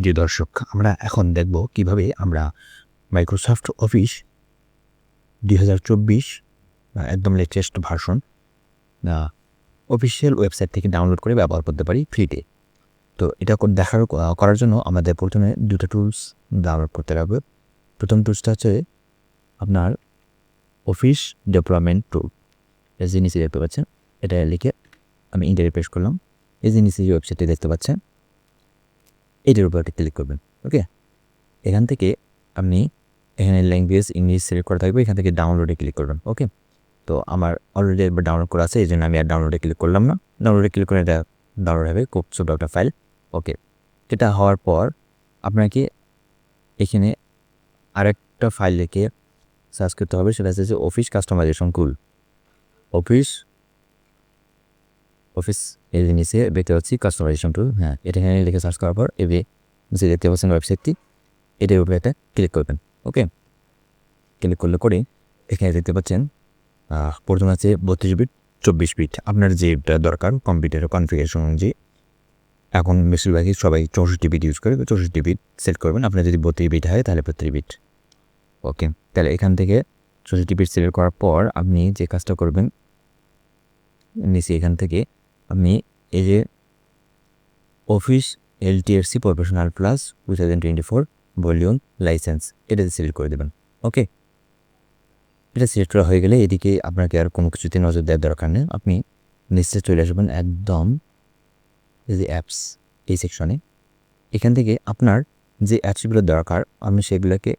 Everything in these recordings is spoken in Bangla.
প্রিয় দর্শক, আমরা এখন দেখব কিভাবে আমরা মাইক্রোসফট অফিস 2024 একদম লেটেস্ট ভার্সন অফিসিয়াল ওয়েবসাইট থেকে ডাউনলোড করে ব্যবহার করতে পারি ফ্রিতে। তো এটা করার জন্য আমাদের প্রথমে দুটো টুলস ডাউনলোড করতে হবে। প্রথম টুলসটা হচ্ছে আপনার অফিস ডেভেলপমেন্ট টুল। এই যে নিচে দেখতে পাচ্ছেন, এটা লিখে আমি ইন্টারে প্রেস করলাম। এই যে নিচে যে ওয়েবসাইটটি দেখতে পাচ্ছেন, এইটার উপর একটা ক্লিক করবেন। ওকে, এখান থেকে আপনি এখানে ল্যাঙ্গুয়েজ ইংলিশ সিলেক্ট করা থাকবে, এখান থেকে ডাউনলোডে ক্লিক করবেন। ওকে, তো আমার অলরেডি একবার ডাউনলোড করা আছে, এই জন্য আমি আর ডাউনলোডে ক্লিক করলাম না। ডাউনলোডে ক্লিক করে এটা ডাউনলোড হবে, খুব ছোট একটা ফাইল। ওকে, এটা হওয়ার পর আপনাকে এখানে আরেকটা ফাইল লিখে সার্চ করতে হবে, সেটা হচ্ছে অফিস কাস্টমাইজেশন টুল। অফিস এই নিচে দেখতে পাচ্ছি কাস্টমাইজেশন টুল। হ্যাঁ, এটা এখানে লিখে সার্চ করার পর যে দেখতে পাচ্ছেন ওয়েবসাইটটি, এটার উপরে একটা ক্লিক করবেন। ওকে, ক্লিক করলে করে এখানে দেখতে পাচ্ছেন প্রথমে আছে 32 বিট 24 বিট, আপনার যেটা দরকার কম্পিউটারের কনফিগারেশন অনুযায়ী। এখন বেশিরভাগই সবাই 64 বিট ইউজ করে, 64 বিট সেট করবেন। আপনার যদি 32 বিট হয় তাহলে 32 বিট। ওকে, তাহলে এখান থেকে 64 বিট সিলেক্ট করার পর আপনি যে কাজটা করবেন, নিচে এখান থেকে আপনি এই যে office LTSC professional plus 2024 volume licence, এটা সিলেক্ট করে দেবেন। ওকে, এটা সিলেক্ট করা হয়ে গেলে এদিকে আপনাকে আর কোনো কিছুতে নজর দেওয়ার দরকার নেই। আপনি নিচে চলে আসবেন একদম এই যে অ্যাপস, এই সেকশনে। এখান থেকে আপনার যে অ্যাপসগুলো দরকার আপনি সেগুলোকে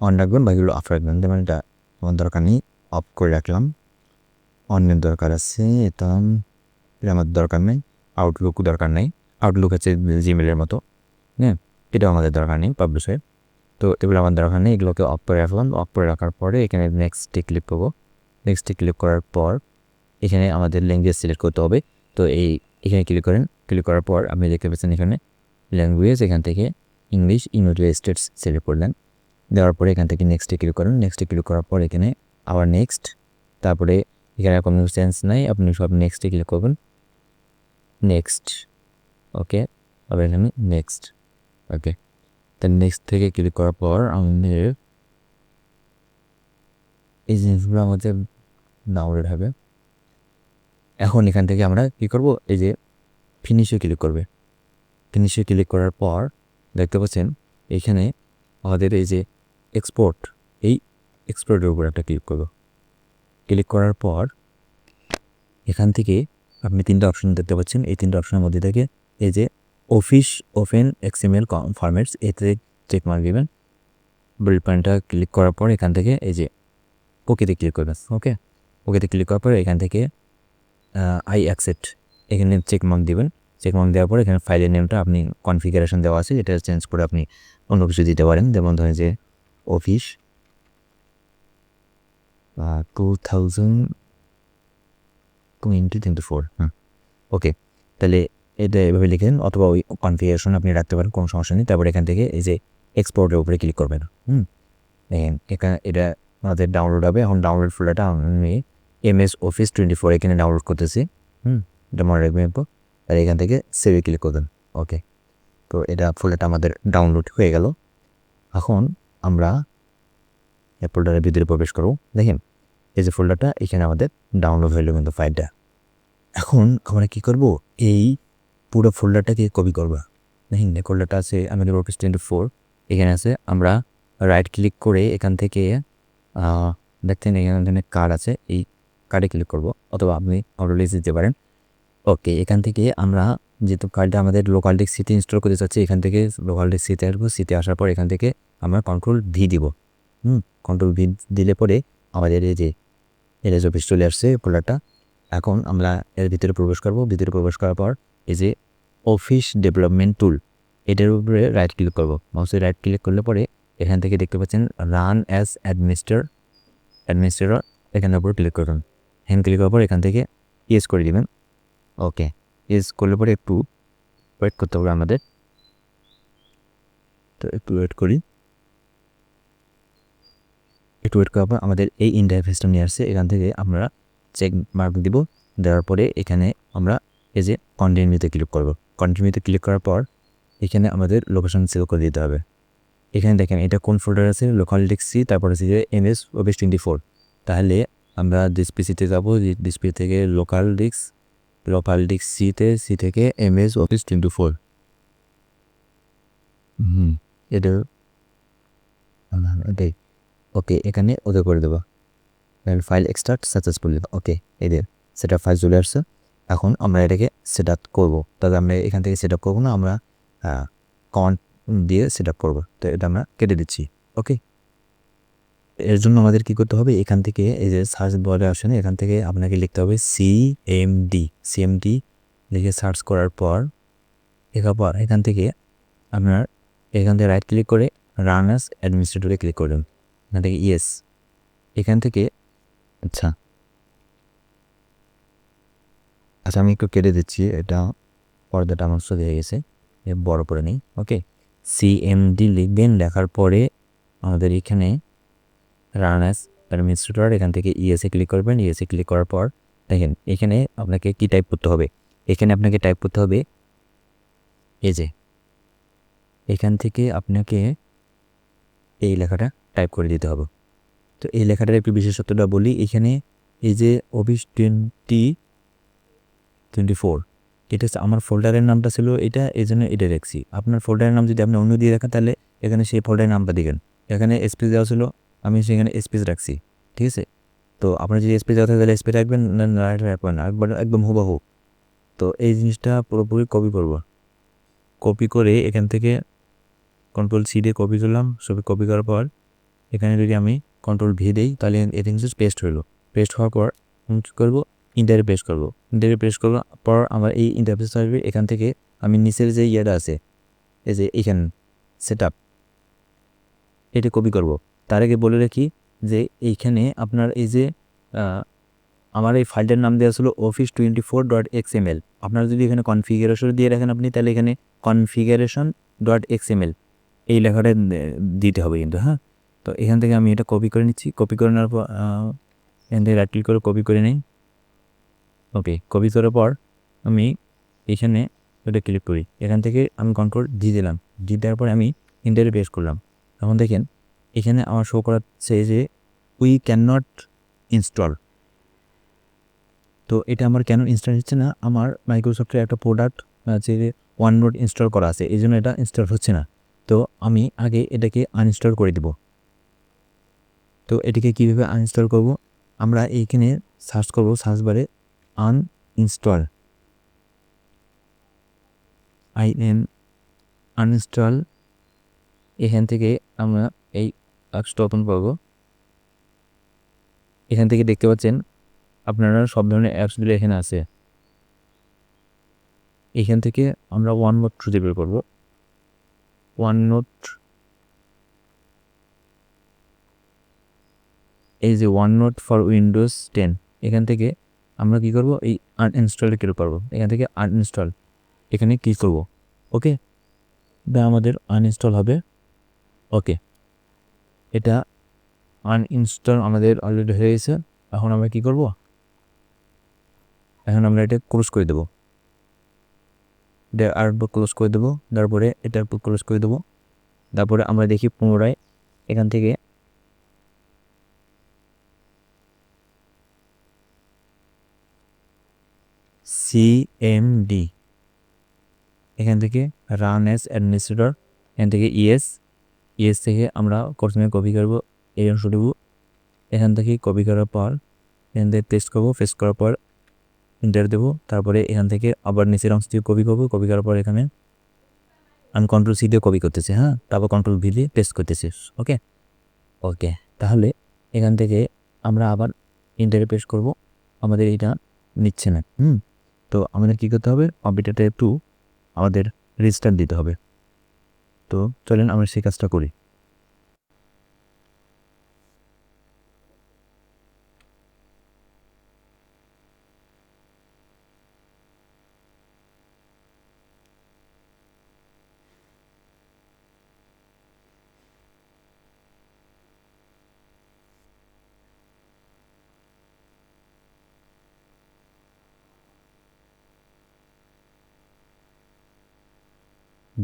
অন রাখবেন বা এগুলো অফ রাখবেন। যেমন এটা আমার দরকার নেই, অফ করে রাখলাম। অন্যের দরকার আছে, এটা আমার দরকার নেই। আউটলুকও দরকার নেই, আউটলুক হচ্ছে জিমেলের মতো। হ্যাঁ, এটাও আমাদের দরকার নেই পাবলিশের। তো এগুলো আমার দরকার নেই, এগুলোকে অফ করে রাখলাম। অফ করে রাখার পরে এখানে নেক্সটে ক্লিক করবো। নেক্সটে ক্লিক করার পর এখানে আমাদের ল্যাঙ্গুয়েজ সিলেক্ট করতে হবে। তো এখানে ক্লিক করেন। ক্লিক করার পর আপনি দেখতে পাচ্ছেন এখানে ল্যাঙ্গুয়েজ, এখান থেকে ইংলিশ ইউনাইটেড স্টেটস সিলেক্ট করলেন। দেওয়ার পরে এখান থেকে নেক্সটে ক্লিক করেন। নেক্সটে ক্লিক করার পর এখানে আবার নেক্সট, তারপরে এখানে কোনো সেন্স নাই, আপনি সব নেক্সটে ক্লিক করবেন। নেক্সট, ওকে, আবার এখানে নেক্সট। ওকে, তার নেক্সট থেকে ক্লিক করার পর আমাদের এই জিনিসগুলো আমাদের ডাউনলোড হবে। এখন এখান থেকে আমরা কী করব, এই যে ফিনিশে ক্লিক করবে। ফিনিশে ক্লিক করার পর দেখতে পাচ্ছেন এখানে আমাদের এই যে এক্সপোর্ট, এই এক্সপোর্টের উপর একটা ক্লিক করব। ক্লিক করার পর এখান থেকে আপনি তিনটা অপশন দেখতে পাচ্ছেন। এই তিনটা অপশনের মধ্যে থেকে এই যে অফিস ওপেন XML ফরম্যাটস, এতে চেক মার্ক দেবেন। বুলেট পয়েন্টটা ক্লিক করার পর এখান থেকে এই যে ওকেতে ক্লিক করবেন। ওকে, ওকেতে ক্লিক করার পর এখান থেকে আই অ্যাকসেপ্ট, এখানে চেক মার্ক দেবেন। চেক মার্ক দেওয়ার পর এখানে ফাইলের নেমটা আপনি কনফিগারেশন দেওয়া আছে, এটা চেঞ্জ করে আপনি অন্য কিছু দিতে পারেন। যেমন ধরেন যে অফিস 2024। ওকে, তাহলে এটা এভাবে লিখেন, অথবা ওই কনফিগারেশন আপনি রাখতে পারেন, কোনো সমস্যা নেই। তারপরে এখান থেকে এই যে এক্সপোর্টের উপরে ক্লিক করবেন। দেখেন এখানে এটা আমাদের ডাউনলোড হবে। এখন ডাউনলোড ফোল্ডারটা আমি MS Office 24 এখানে ডাউনলোড করতেছি। এটা মনে রাখবেন। আর এখান থেকে সেভে ক্লিক করবেন। ওকে, তো এটা ফোল্ডারটা আমাদের ডাউনলোড হয়ে গেল। এখন আমরা এই ফোল্ডারের ভিতরে প্রবেশ করব। দেখেন এই যে ফোল্ডারটা এখানে আমাদের ডাউনলোড হইল কিন্তু ফাইলটা। এখন আমরা কী করব, এই পুরো ফোল্ডারটাকে কপি করব। দেখেন এই ফোল্ডারটা আছে আমাদের Office 24, এখানে আছে। আমরা রাইট ক্লিক করে এখান থেকে দেখছেন এখানে কার্ড আছে, এই কার্ডে ক্লিক করব, অথবা আপনি অটোলিস্ট দিতে পারেন। ওকে, এখান থেকে আমরা যেহেতু কার্ডটা আমাদের লোকাল ডিস্ক সিতে ইনস্টল করতে চাচ্ছি, এখান থেকে লোকাল ডিস্ক সিতে আসবো। সিতে আসার পর এখান থেকে আমরা Ctrl+V দিব। Ctrl+V দিলে পরে আমাদের এই যে এলএস অফিস চলে আসছে ফোল্ডারটা। এখন আমরা এর ভিতরে প্রবেশ করব। ভিতরে প্রবেশ করার পর এই যে অফিস ডেভেলপমেন্ট টুল, এটার উপরে রাইট ক্লিক করব। মাউসে রাইট ক্লিক করলে পরে এখান থেকে দেখতে পাচ্ছেন রান অ্যাজ অ্যাডমিনিস্ট্রেটর, এখানের উপর ক্লিক করুন। হ্যান্ড ক্লিক করার পর এখান থেকে ইয়েস করে দিবেন। ওকে, ইয়েস করলে পরে একটু ওয়েট করতে হবে আমাদের। তো একটু ওয়েট করি। একটু ওয়েট করার পর আমাদের এই ইন্টারফেসটা নিয়ে আসছে। এখান থেকে আমরা চেক মার্ক দিব। দেওয়ার পরে এখানে আমরা এই যে কন্টিনিউতে ক্লিক করব। কন্টিনিউতে ক্লিক করার পর এখানে আমাদের লোকেশন সেভ করে দিতে হবে। এখানে দেখেন এটা কোন ফোল্ডার আছে, লোকাল ডিস্ক সি, তারপর হচ্ছে যে MS Office 24। তাহলে আমরা ডিসপিসিতে যাবো, ডিসপি থেকে লোকাল ডিস্ক সিতে, সি থেকে MS Office 24। এটা এটাই ওকে, এখানে ওদের করে দেবো ফাইল এক্সট্রাক্ট সাকসেসফুলি। ওকে, এদের সেট আপ ফাইল চলে আসছে। এখন আমরা এটাকে সেট আপ করবো, তবে আমরা এখান থেকে সেট আপ করবো না, আমরা কমান্ড দিয়ে সেট আপ করবো। তো এটা আমরা কেটে দিচ্ছি। ওকে, এর জন্য আমাদের কি করতে হবে, এখান থেকে এই যে সার্চ বলে আসেন, এখান থেকে আপনাকে লিখতে হবে CMD লিখে সার্চ করার পর এখান থেকে আপনার এখান থেকে রাইট ক্লিক করে রান অ্যাজ অ্যাডমিনিস্ট্রেটরে ক্লিক করবেন। এখান থেকে ইয়েস, এখান থেকে আচ্ছা আমি একটু কেটে দিচ্ছি, এটা পর্দাটা আমার সাথে হয়ে গেছে, বড় করে নেই। ওকে, CMD লিখবেন, লেখার পরে আমাদের এখানে রান অ্যাজ অ্যাডমিনিস্ট্রেটর, এখান থেকে ইয়েসে ক্লিক করবেন। ইয়েসে ক্লিক করার পর দেখেন এখানে আপনাকে কি টাইপ করতে হবে, এখানে আপনাকে টাইপ করতে হবে এই যে এখান থেকে আপনাকে এই লেখাটা টাইপ করে দিতে হবে। তো এই লেখাটার একটু বিশেষত্বটা বলি, এখানে এই যে Office 2024 এটা হচ্ছে আমার ফোল্ডারের নামটা ছিল এটা, এই জন্য এটা রাখছি। আপনার ফোল্ডারের নাম যদি আপনি অন্য দিয়ে রাখেন তাহলে এখানে সেই ফোল্ডারের নামটা দিবেন। এখানে স্পেস দেওয়া ছিল, আমি সেখানে স্পেস রাখছি, ঠিক আছে। তো আপনার যদি স্পেস দেওয়া থাকে তাহলে স্পেস রাখবেন, না রাখবেন না, একদম হুবাহু। তো এই জিনিসটা পুরোপুরি কপি করব, কপি করে এখান থেকে Ctrl+C দিয়ে কপি করলাম। সবই কপি করার পর এখানে যদি আমি Ctrl+V দিই তাহলে এটা কিন্তু পেস্ট হলো। পেস্ট হওয়ার পর আমি কী করবো, ইন্টারে পেস্ট করবো। ইন্টারে পেস্ট করার পর আমার এই ইন্টারফেস আসবে। এখান থেকে আমি নিচের যে ইয়েটা আছে এই যে এখানে সেট আপ, এটা কপি করব। তার আগে বলে রাখি যে এইখানে আপনার এই যে আমার এই ফাইলটার নাম দেওয়া ছিল office24.xml। আপনারা যদি এখানে কনফিগারেশন দিয়ে রাখেন আপনি, তাহলে এখানে configuration.xml এই লেখাটা দিতে হবে কিন্তু, হ্যাঁ। তো এখান থেকে আমি এটা কপি করে নিচ্ছি। কপি করে নেওয়ার পর এখান থেকে রাইট ক্লিক করে কপি করে নিই। ওকে, কপি করার পর আমি এখানে এটা ক্লিক করি। এখান থেকে আমি Ctrl+D দিলাম। D দেওয়ার পরে আমি ইন্টারে পেস্ট করলাম। এখন দেখেন এখানে আমার শো করাচ্ছে যে উই ক্যান নট ইনস্টল। তো এটা আমার কেন ইনস্টল হচ্ছে না, আমার মাইক্রোসফটের একটা প্রোডাক্ট আছে যে OneNote ইনস্টল করা আছে, এই জন্য এটা ইনস্টল হচ্ছে না। তো আমি আগে এটাকে আনইনস্টল করে দেব। তো এটাকে কীভাবে আনইনস্টল করব, আমরা এইখানে সার্চ করব, সার্চ বারে আনইনস্টল, আনইনস্টল। এখান থেকে আমরা এই অ্যাপসটা ওপেন করব। এখান থেকে দেখতে পাচ্ছেন আপনারা সব ধরনের অ্যাপসগুলো এখানে আছে। এখান থেকে আমরা OneNote খুঁজে বের করব। OneNote, এই যে OneNote ফর উইন্ডোজ 10, এখান থেকে আমরা কি করব, এই আনইনস্টলে ক্লিক করব। এখান থেকে আনইনস্টল এখানে ক্লিক করব। ওকে, এটা আমাদের আনইনস্টল হবে। ওকে, এটা আনইনস্টল আমাদের অলরেডি হয়ে গেছে। এখন আমরা কি করব, এখন আমরা এটা ক্লোজ করে দেবো। এটা আরেকবার ক্লোজ করে দেবো, তারপরে এটা ক্লোজ করে দেবো। তারপরে আমরা দেখি পুনরায় এখান থেকে CMD, এখান থেকে রান অ্যাজ অ্যাডমিনিস্ট্রেটর, এখান থেকে ইয়েস থেকে আমরা প্রথমে কপি করব এই অংশটুকু। এখান থেকে কপি করার পর এখান থেকে পেস্ট করবো, পেস্ট করার পর ইন্টার দেবো। তারপরে এখান থেকে আবার নিচের অংশ দিয়ে কপি করবো। কপি করার পর এখানে আমি Ctrl+C দিয়ে কপি করতেছি, হ্যাঁ, তারপর Ctrl+V দিয়ে পেস্ট করতেছি। ওকে, তাহলে এখান থেকে আমরা আবার ইন্টারে পেস্ট করব। আমাদের এটা নিচ্ছে না। তো আমাদের কী করতে হবে, কম্পিউটারটা একটু আমাদের রিস্টার্ট দিতে হবে। তো চলেন আমরা সেই কাজটা করি।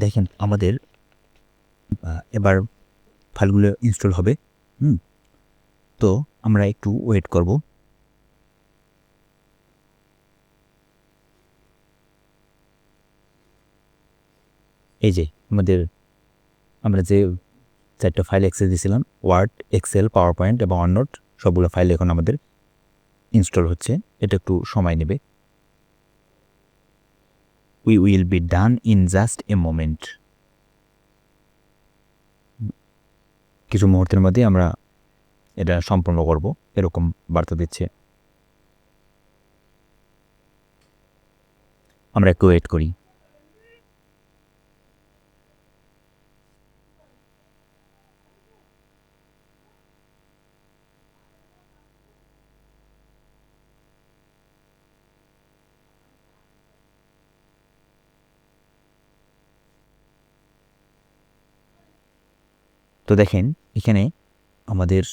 দেখেন আমাদের এবার ফাইলগুলো ইনস্টল হবে। তো আমরা একটু ওয়েট করব। এই যে আমরা যে 4টা ফাইল অ্যাক্সেস দিয়েছিলাম, ওয়ার্ড, এক্সেল, পাওয়ার পয়েন্ট এবং ওয়াননোট, সবগুলো ফাইল এখন আমাদের ইনস্টল হচ্ছে। এটা একটু সময় নেবে। We will be done in just a moment. কিছু মুহূর্তের মধ্যে আমরা এটা সম্পূর্ণ করব, এরকম বার্তা দিচ্ছে। আমরা একটু ওয়েট করি। তো দেখেন এখানে আমাদের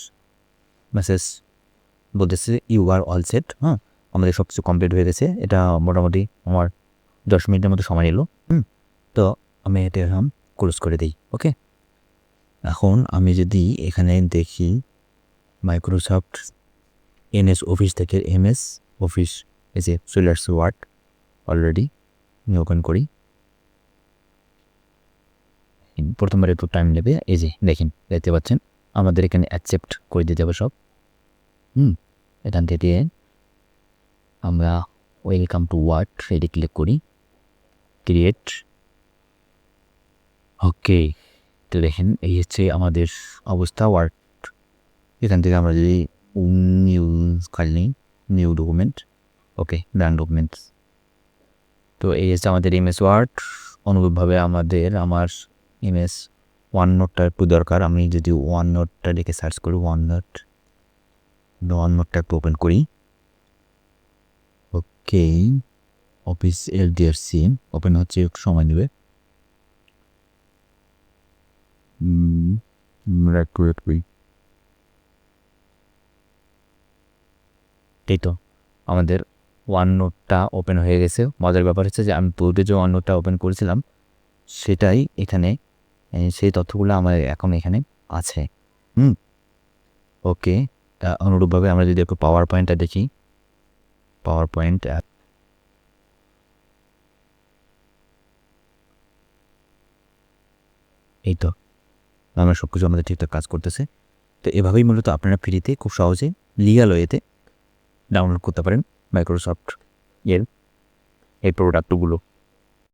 মেসেজ বলতেছে ইউ আর অল সেট। আমাদের সব কিছু কমপ্লিট হয়ে গেছে। এটা মোটামুটি আমার 10 মিনিটের মতো সময় নিল। তো আমি এটা এখন ক্লোজ করে দিই। ওকে, এখন আমি যদি এখানে দেখি মাইক্রোসফট এনএস অফিস থেকে এমএস অফিস, এই যে চলে আসছে ওয়ার্ড অলরেডি। আমি ওপেন করি। প্রথমবার একটু টাইম নেবে। এই যে দেখেন, দেখতে পাচ্ছেন আমাদের এখানে অ্যাকসেপ্ট করে দিতে হবে সব। এখান থেকে আমরা ওয়েলকাম টু ওয়ার্ড এটি ক্লিক করি, ক্রিয়েট। ওকে, তো দেখেন এই হচ্ছে আমাদের অবস্থা ওয়ার্ড। এখান থেকে আমরা যদি নিউ ফাইল নিই, নিউ ডকুমেন্ট, ওকে, ডান ডকুমেন্টস। তো এই হচ্ছে আমাদের এমএস ওয়ার্ড। অনুরূপভাবে আমার এমএস ওয়াননোটটা একটু দরকার। আমি যদি ওয়াননোটটা লিখে সার্চ করি, ওয়াননোটটা একটু ওপেন করি। ওকে, অফিস এলডিআরসি ওপেন হচ্ছে, একটু সময় নেবে। এই তো আমাদের ওয়াননোটটা ওপেন হয়ে গেছে। মজার ব্যাপার হচ্ছে যে আমি পূর্বে যে ওয়াননোটটা ওপেন করেছিলাম সেটাই এখানে, সেই তথ্যগুলো আমার এখন এখানে আছে। ওকে, অনুরূপভাবে আমরা যদি একটু পাওয়ার পয়েন্টটা দেখি, পাওয়ার পয়েন্ট এই তো আমরা সব কিছু আমাদের ঠিকঠাক কাজ করতেছে। তো এভাবেই মূলত আপনারা ফ্রিতে খুব সহজে লিগ্যাল ওয়েতে ডাউনলোড করতে পারেন মাইক্রোসফট এর এই প্রোডাক্টগুলো।